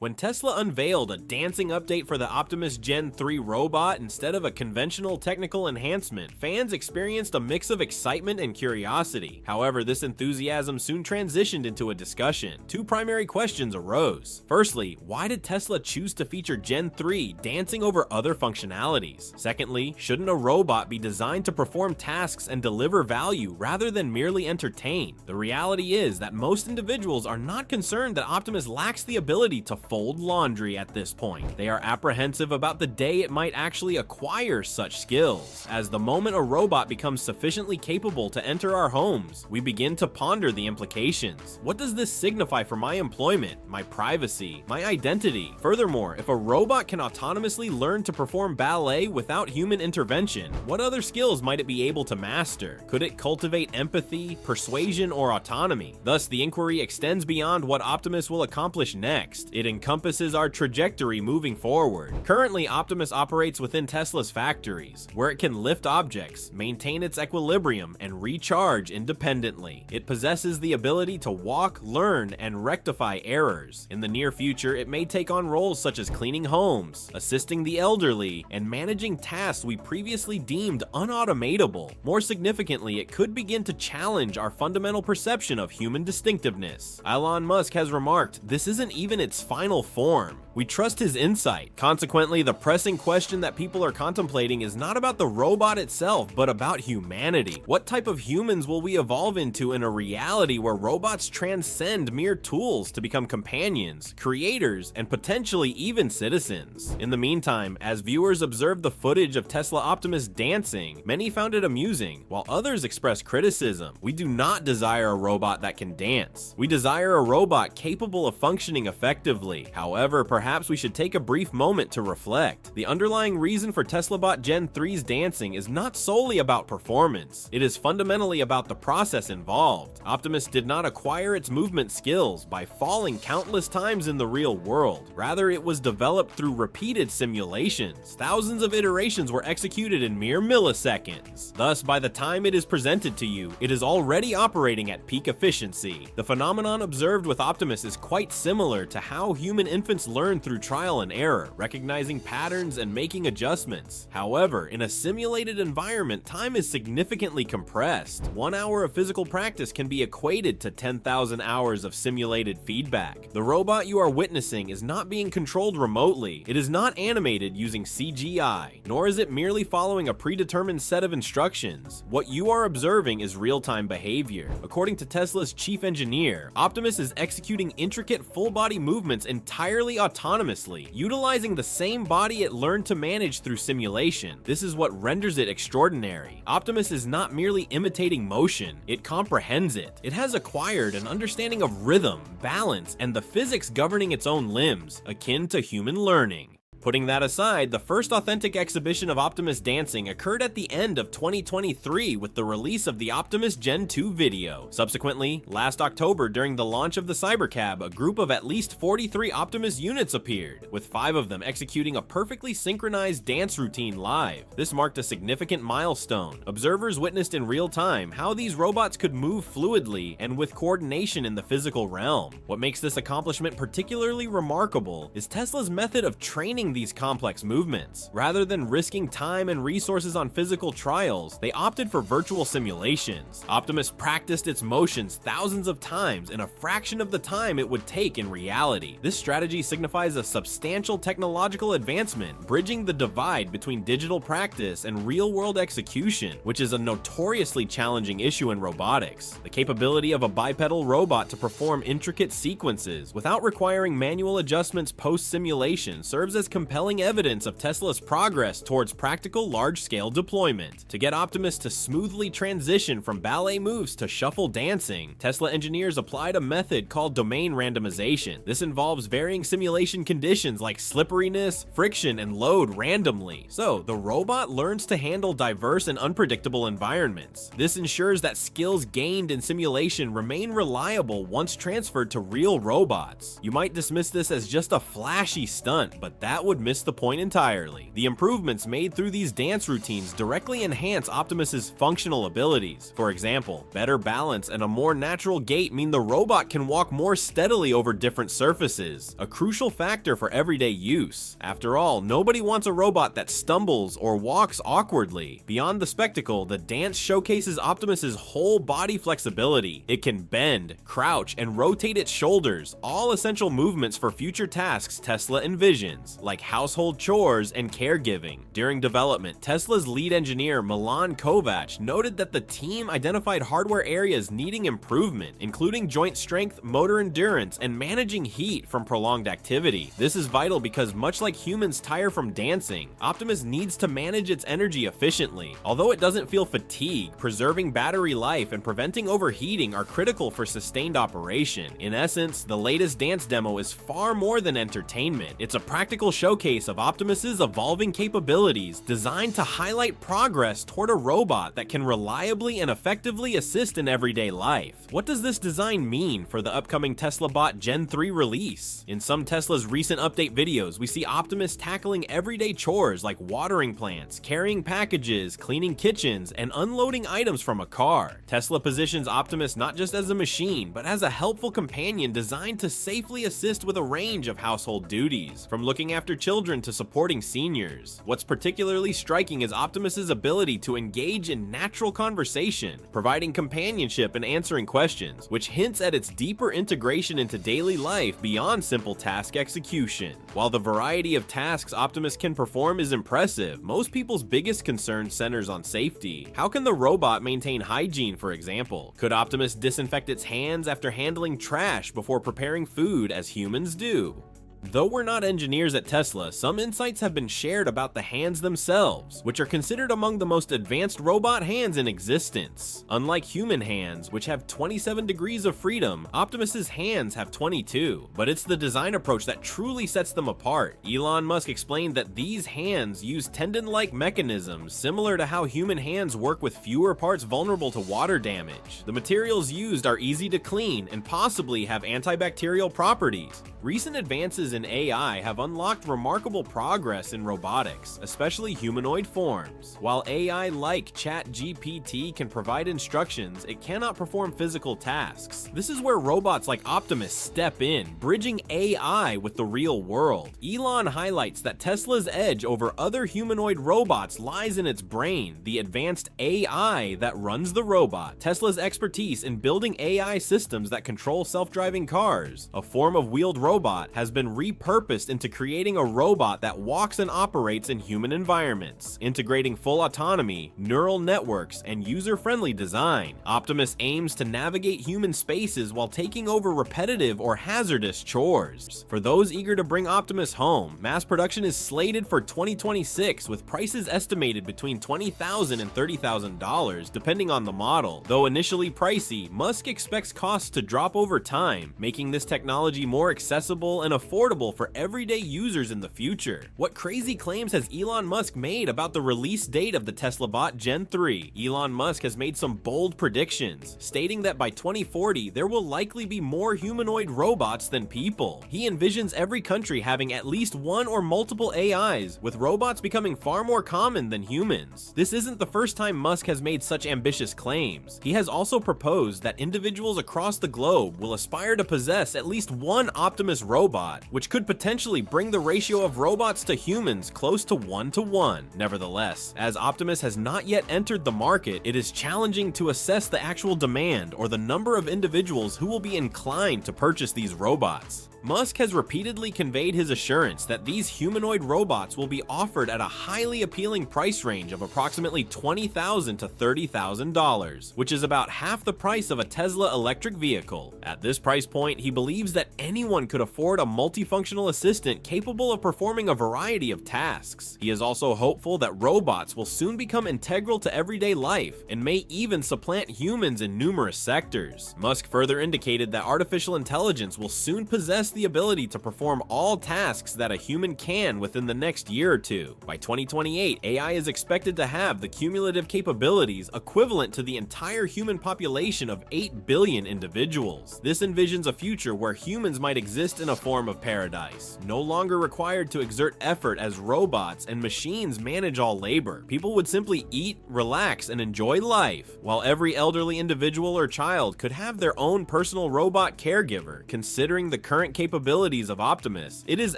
When Tesla unveiled a dancing update for the Optimus Gen 3 robot instead of a conventional technical enhancement, fans experienced a mix of excitement and curiosity. However, this enthusiasm soon transitioned into a discussion. Two primary questions arose. Firstly, why did Tesla choose to feature Gen 3 dancing over other functionalities? Secondly, shouldn't a robot be designed to perform tasks and deliver value rather than merely entertain? The reality is that most individuals are not concerned that Optimus lacks the ability to fold laundry at this point. They are apprehensive about the day it might actually acquire such skills. As the moment a robot becomes sufficiently capable to enter our homes, we begin to ponder the implications. What does this signify for my employment, my privacy, my identity? Furthermore, if a robot can autonomously learn to perform ballet without human intervention, what other skills might it be able to master? Could it cultivate empathy, persuasion, or autonomy? Thus, the inquiry extends beyond what Optimus will accomplish next. It encompasses our trajectory moving forward. Currently, Optimus operates within Tesla's factories, where it can lift objects, maintain its equilibrium, and recharge independently. It possesses the ability to walk, learn, and rectify errors. In the near future, it may take on roles such as cleaning homes, assisting the elderly, and managing tasks we previously deemed unautomatable. More significantly, it could begin to challenge our fundamental perception of human distinctiveness. Elon Musk has remarked, "This isn't even its final form." We trust his insight. Consequently, the pressing question that people are contemplating is not about the robot itself, but about humanity. What type of humans will we evolve into in a reality where robots transcend mere tools to become companions, creators, and potentially even citizens? In the meantime, as viewers observed the footage of Tesla Optimus dancing, many found it amusing, while others expressed criticism. We do not desire a robot that can dance. We desire a robot capable of functioning effectively. However, perhaps we should take a brief moment to reflect. The underlying reason for TeslaBot Gen 3's dancing is not solely about performance. It is fundamentally about the process involved. Optimus did not acquire its movement skills by falling countless times in the real world. Rather, it was developed through repeated simulations. Thousands of iterations were executed in mere milliseconds. Thus, by the time it is presented to you, it is already operating at peak efficiency. The phenomenon observed with Optimus is quite similar to how human infants learn through trial and error, recognizing patterns and making adjustments. However, in a simulated environment, time is significantly compressed. 1 hour of physical practice can be equated to 10,000 hours of simulated feedback. The robot you are witnessing is not being controlled remotely. It is not animated using CGI, nor is it merely following a predetermined set of instructions. What you are observing is real-time behavior. According to Tesla's chief engineer, Optimus is executing intricate full-body movements entirely autonomously, utilizing the same body it learned to manage through simulation. This is what renders it extraordinary. Optimus is not merely imitating motion, it comprehends it. It has acquired an understanding of rhythm, balance, and the physics governing its own limbs, akin to human learning. Putting that aside, the first authentic exhibition of Optimus dancing occurred at the end of 2023 with the release of the Optimus Gen 2 video. Subsequently, last October during the launch of the Cybercab, a group of at least 43 Optimus units appeared, with 5 of them executing a perfectly synchronized dance routine live. This marked a significant milestone. Observers witnessed in real time how these robots could move fluidly and with coordination in the physical realm. What makes this accomplishment particularly remarkable is Tesla's method of training these complex movements. Rather than risking time and resources on physical trials, they opted for virtual simulations. Optimus practiced its motions thousands of times in a fraction of the time it would take in reality. This strategy signifies a substantial technological advancement, bridging the divide between digital practice and real-world execution, which is a notoriously challenging issue in robotics. The capability of a bipedal robot to perform intricate sequences without requiring manual adjustments post-simulation serves as compelling evidence of Tesla's progress towards practical large-scale deployment. To get Optimus to smoothly transition from ballet moves to shuffle dancing, Tesla engineers applied a method called domain randomization. This involves varying simulation conditions like slipperiness, friction, and load randomly. So, the robot learns to handle diverse and unpredictable environments. This ensures that skills gained in simulation remain reliable once transferred to real robots. You might dismiss this as just a flashy stunt, but that would miss the point entirely. The improvements made through these dance routines directly enhance Optimus's functional abilities. For example, better balance and a more natural gait mean the robot can walk more steadily over different surfaces, a crucial factor for everyday use. After all, nobody wants a robot that stumbles or walks awkwardly. Beyond the spectacle, the dance showcases Optimus's whole body flexibility. It can bend, crouch, and rotate its shoulders, all essential movements for future tasks Tesla envisions, like household chores and caregiving. During development, Tesla's lead engineer Milan Kovac noted that the team identified hardware areas needing improvement, including joint strength, motor endurance, and managing heat from prolonged activity. This is vital because much like humans tire from dancing, Optimus needs to manage its energy efficiently. Although it doesn't feel fatigue, preserving battery life and preventing overheating are critical for sustained operation. In essence, the latest dance demo is far more than entertainment. It's a practical showcase of Optimus's evolving capabilities, designed to highlight progress toward a robot that can reliably and effectively assist in everyday life. What does this design mean for the upcoming Tesla Bot Gen 3 release? In some Tesla's recent update videos, we see Optimus tackling everyday chores like watering plants, carrying packages, cleaning kitchens, and unloading items from a car. Tesla positions Optimus not just as a machine, but as a helpful companion designed to safely assist with a range of household duties, from looking after children to supporting seniors. What's particularly striking is Optimus's ability to engage in natural conversation, providing companionship and answering questions, which hints at its deeper integration into daily life beyond simple task execution. While the variety of tasks Optimus can perform is impressive, most people's biggest concern centers on safety. How can the robot maintain hygiene, for example? Could Optimus disinfect its hands after handling trash before preparing food as humans do? Though we're not engineers at Tesla, some insights have been shared about the hands themselves, which are considered among the most advanced robot hands in existence. Unlike human hands, which have 27 degrees of freedom, Optimus's hands have 22, but it's the design approach that truly sets them apart. Elon Musk explained that these hands use tendon-like mechanisms similar to how human hands work, with fewer parts vulnerable to water damage. The materials used are easy to clean and possibly have antibacterial properties. Recent advances in AI have unlocked remarkable progress in robotics, especially humanoid forms. While AI like ChatGPT can provide instructions, it cannot perform physical tasks. This is where robots like Optimus step in, bridging AI with the real world. Elon highlights that Tesla's edge over other humanoid robots lies in its brain, the advanced AI that runs the robot. Tesla's expertise in building AI systems that control self-driving cars, a form of wheeled robot, has been repurposed into creating a robot that walks and operates in human environments, integrating full autonomy, neural networks, and user-friendly design. Optimus aims to navigate human spaces while taking over repetitive or hazardous chores. For those eager to bring Optimus home, mass production is slated for 2026, with prices estimated between $20,000 and $30,000 depending on the model. Though initially pricey, Musk expects costs to drop over time, making this technology more accessible and affordable for everyday users in the future. What crazy claims has Elon Musk made about the release date of the Tesla Bot Gen 3? Elon Musk has made some bold predictions, stating that by 2040 there will likely be more humanoid robots than people. He envisions every country having at least one or multiple AIs, with robots becoming far more common than humans. This isn't the first time Musk has made such ambitious claims. He has also proposed that individuals across the globe will aspire to possess at least one Optimus robot, which could potentially bring the ratio of robots to humans close to 1-to-1. Nevertheless, as Optimus has not yet entered the market, it is challenging to assess the actual demand or the number of individuals who will be inclined to purchase these robots. Musk has repeatedly conveyed his assurance that these humanoid robots will be offered at a highly appealing price range of approximately $20,000 to $30,000, which is about half the price of a Tesla electric vehicle. At this price point, he believes that anyone could afford a multifunctional assistant capable of performing a variety of tasks. He is also hopeful that robots will soon become integral to everyday life and may even supplant humans in numerous sectors. Musk further indicated that artificial intelligence will soon possess possess the ability to perform all tasks that a human can within the next year or two. By 2028, AI is expected to have the cumulative capabilities equivalent to the entire human population of 8 billion individuals. This envisions a future where humans might exist in a form of paradise, no longer required to exert effort as robots and machines manage all labor. People would simply eat, relax, and enjoy life, while every elderly individual or child could have their own personal robot caregiver. Considering the current capabilities of Optimus, it is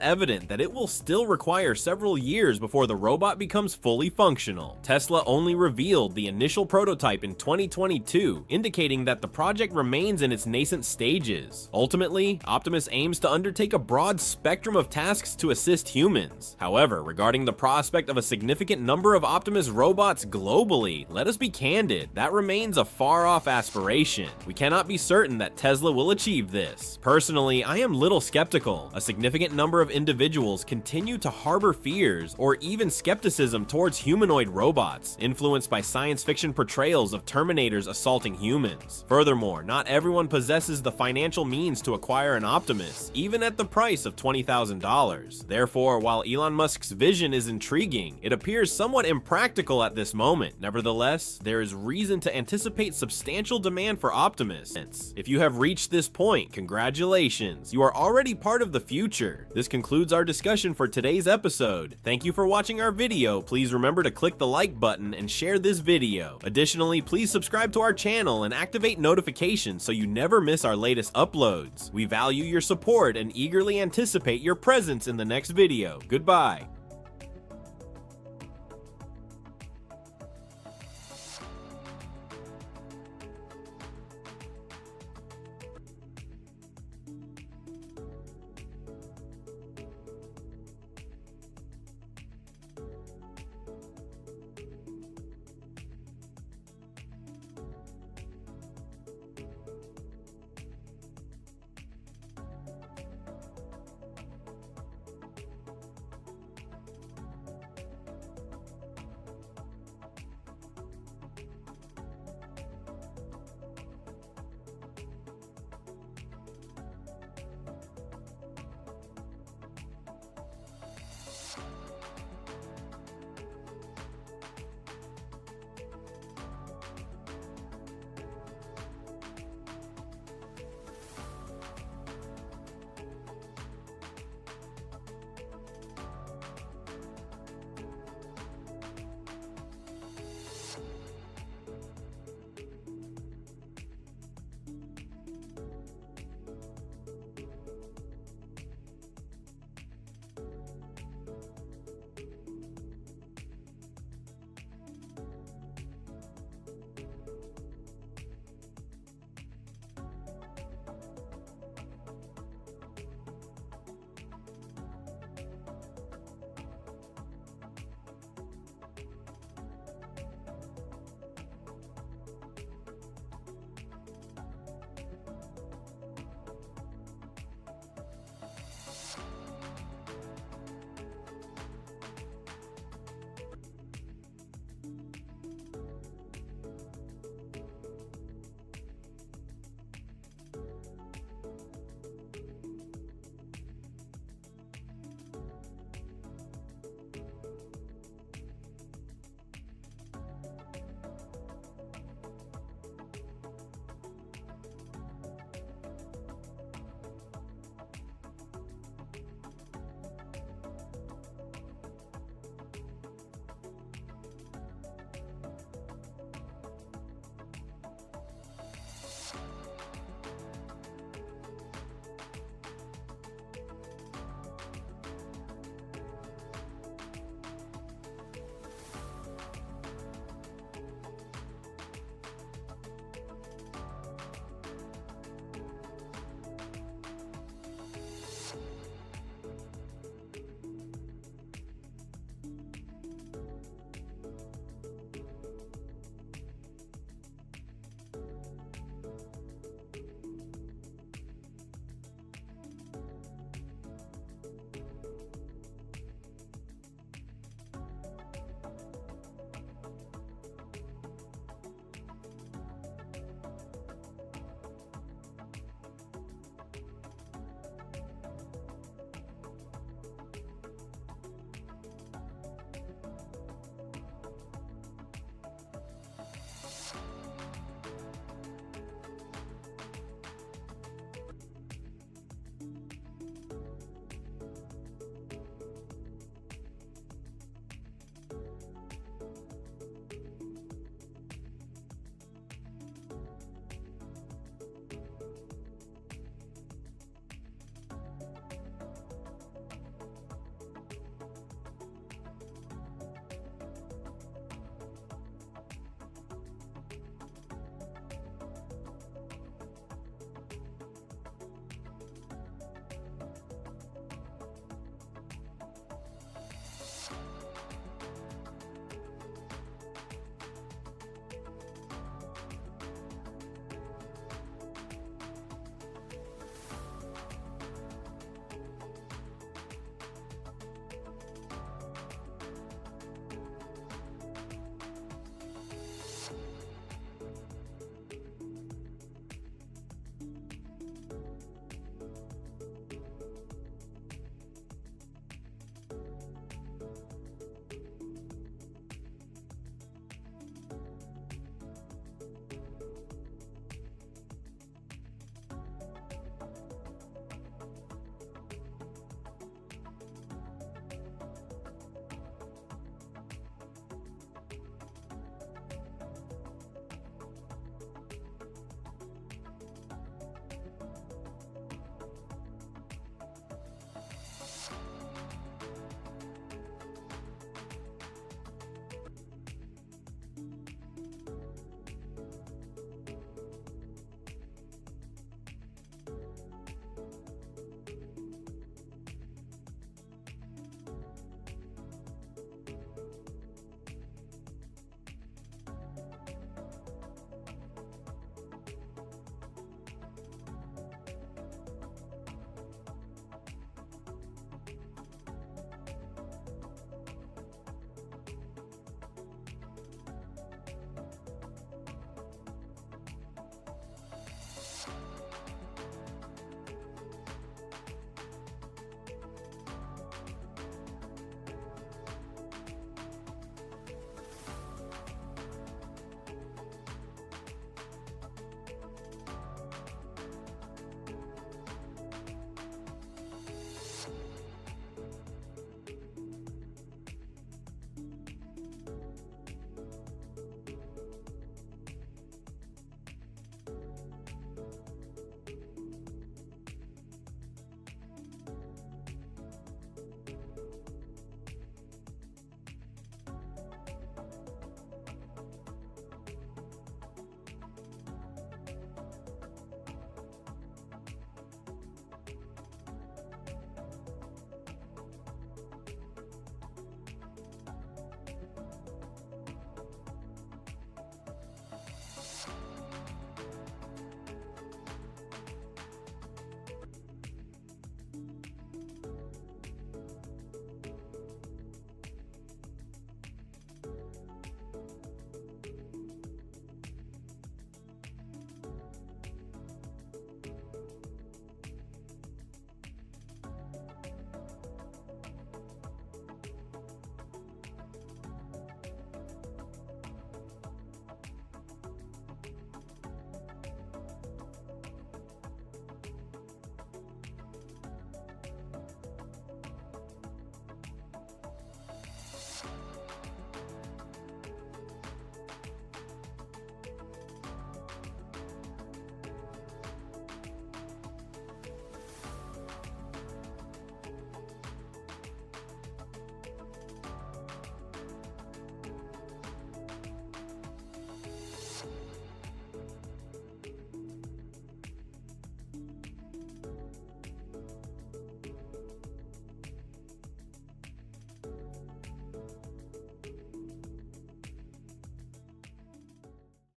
evident that it will still require several years before the robot becomes fully functional. Tesla only revealed the initial prototype in 2022, indicating that the project remains in its nascent stages. Ultimately, Optimus aims to undertake a broad spectrum of tasks to assist humans. However, regarding the prospect of a significant number of Optimus robots globally, let us be candid, that remains a far-off aspiration. We cannot be certain that Tesla will achieve this. Personally, I am little skeptical. A significant number of individuals continue to harbor fears or even skepticism towards humanoid robots, influenced by science fiction portrayals of Terminators assaulting humans. Furthermore, not everyone possesses the financial means to acquire an Optimus, even at the price of $20,000. Therefore, while Elon Musk's vision is intriguing, it appears somewhat impractical at this moment. Nevertheless, there is reason to anticipate substantial demand for Optimus. If you have reached this point, congratulations, you are already part of the future. This concludes our discussion for today's episode. Thank you for watching our video. Please remember to click the like button and share this video. Additionally, please subscribe to our channel and activate notifications so you never miss our latest uploads. We value your support and eagerly anticipate your presence in the next video. Goodbye.